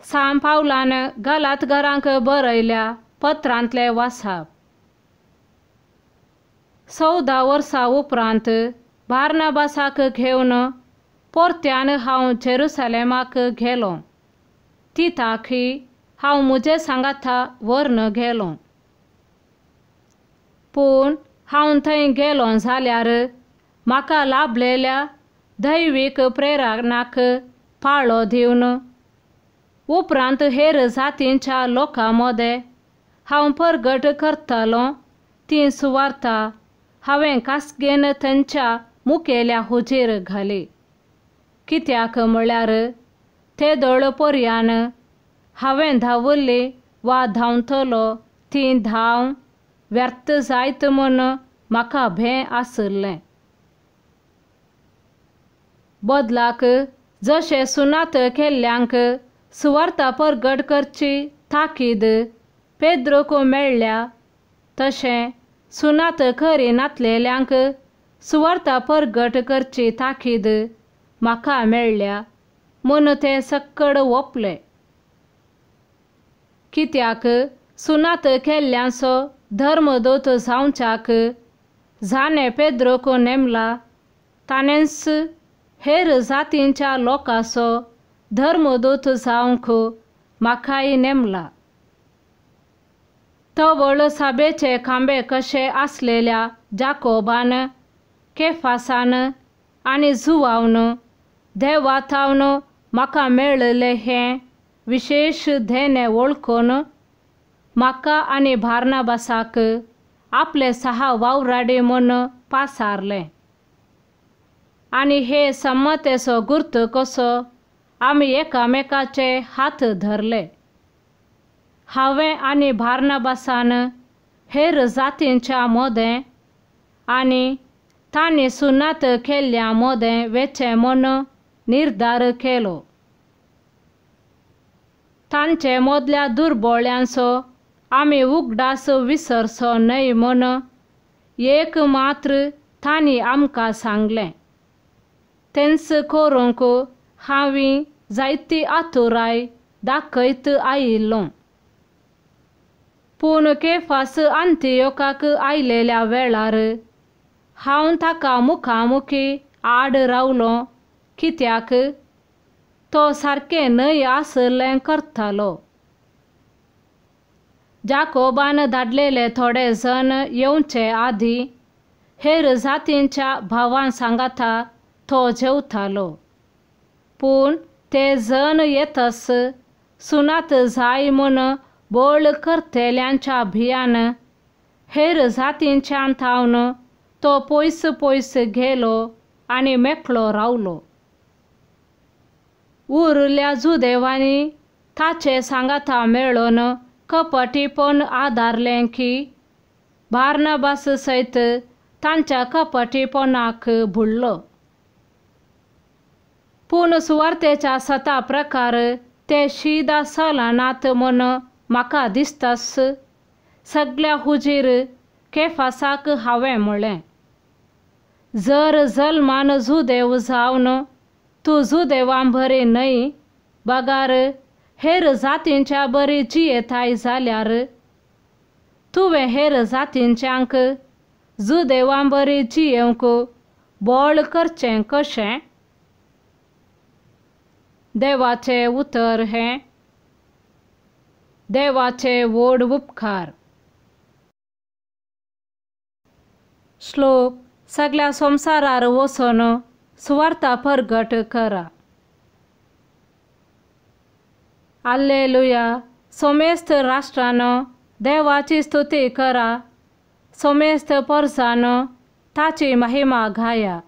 सांत पावलान गालात घरांक बरयल्या पत्रांतले वासाप. 14 वर्सां उपरांत बार्नबासाक घेवन परत्यान हांव जेरुसलेमाक गेलो. तिताखी हांव म्हजे सांगाता व्हरन गेलो. पूण हांव थंय गेलो जाल्यार म्हाका लाभलेल्या दैवीक प्रेरणाक पाळो दिवन उपरांत हेर जातींच्या लोकां मदें हांव परगट करतलों ती सुवार्ता हांवें कासगेन थंयच्या मुखेल्या हुजीर घाली. कित्याक म्हळ्यार तेदोळ पर्यान हांवें धांवल्ली वा धांवतलो ती धांव व्यर्थ जायत म्हूण म्हाका भें आसलें. बदलाक जशें सुनात केल्ल्यांक सुवार्ता परगट करची ताकीद पेद्रोक मेळ्ळ्या तशें सुनात करिनासलेल्यांक सुवार्ता परगट करची ताकीद म्हाका मेळ्ळ्या म्हूण ते सक्कड ओंपले. कित्याक सुनात केल्ल्यांचो धर्मदूत जावच्याक जाणें पेद्रोक नेमला ताणेंच हेर जातींच्या लोकांचो धर्मदूत जावंक म्हाकाय नेमला. तवळ साबेचे खांबे कशे आसलेल्या जाकोबान, केफासान आनी जुवावन देवातावन म्हाका मेळ्ळले हें विशेश धेने वळखून म्हाका आनी बार्नबासाक आपले सहा वावराडे म्हूण पासारले. आनी हे सम्मतेचो गुर्त कसो आमी एकामेकाचे हात धरले. हांवें आनी बार्नबासान हेर जातींच्या मोदें आनी तांणी सुनात केल्ल्या मोदें वेचें म्हूण निर्धार केलो. तांचे मोदल्या दुर्बळ्यांचो आमी उगडास विसरचो न्हय म्हूण एक मात्र तांणी आमकां सांगलें. तेंच करूंक हांवें जायती आतुराय दाखयत आयिल्लों. पूण केफास अंतियोकाक आयलेल्या वेळार हांव ताका मुखामुखी आड रावलों कित्याक तो सारकें न्हय आसलें करतालो. जाकोबान धाडलेले थोडे जण येवचे आदीं हेर जातींच्या भावां सांगाता तो जेवतालो. पूण ते जण येतस सुनात जाय म्हूण बोळ करतेल्यांच्या भियान हेर जातींच्यान थावन तो पयस पयस गेलो आनी मेकळो रावलो. उरल्या जुदेवांनी ताचे सांगाता मेळोन कपटीपण आदारलें की बार्नबास सयत तांच्या कपटीपणाक बुडलो. पूण सुवार्तेच्या सता प्रकार ते शीदा चलनात म्हूण म्हाका दिसतास सगळ्या हुजीर केफासाक हांवें म्हळें, जर जल्मान जुदेव जावन तूं जुदेवां बरी न्हय बगार हेर जातींच्या बरी जियेताय जाल्यार तुवें हेर जातींच्यांक जुदेवां बरी जियेवंक बोळ करचें कशें? देवाचे उतर हें देवाचे व्हड उपकार. श्लोक सगळ्या संवसारार वचून सुवार्ता परगट करा. हालेलुया. सोमेस्त राष्ट्रानो देवाची स्तुती करा. सोमेस्त परजानो ताची महिमा गाया.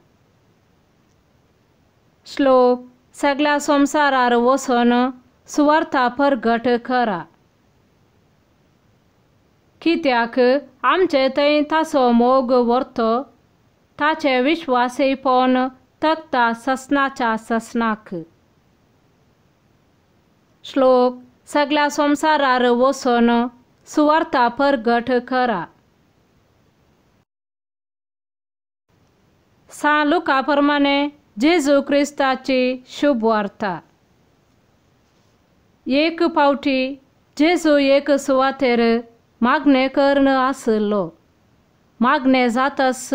श्लोक सगळ्या संवसारार वचून सुवार्ता परगट करा. कित्याक आमचे थंय ताचो मोग व्हरतो ताचे विश्वासीपण तकता ससनाच्या ससनाक. श्लोक सगळ्या संवसारार वचून सुवार्ता परगट करा. सा लुका प्रमाणे जेजू क्रिस्ताची शुभ वार्ता. एक फावटी जेजू एक सुवातेर मागणे कर्ण आसलो. मागणे जातास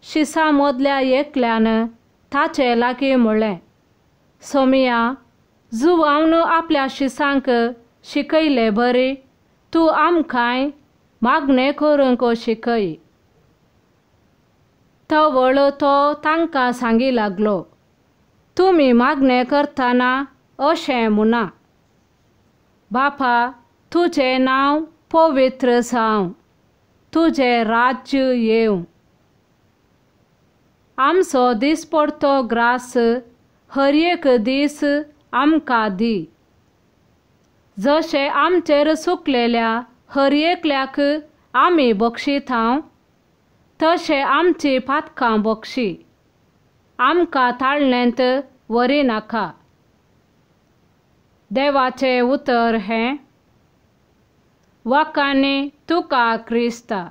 शिसा मदल्या एकल्यान ताचे लागीं म्हणलें, सोमिया, जुवावन आपल्या शिसांक शिकयले बरे, तूं आमकांय मागणे करूंक शिकय. तवळ तो तांकां सांगी लागलो, तुमी मागणे करतना अशें म्हणा, बापा, तुजें नांव पवित्र जावं, तुजें राज्य येवं. आमचो दिसपडटो ग्रास हर एक दीस आमकां दी. जशें आमचेर चुकलेल्या हर एकल्याक आमी बक्षितांव, तशें आमची पातकां बक्षी. आमकां ताळणेंत व्हरी नाका. देवाचें उतर हें, वखाणी तुका क्रिस्ता.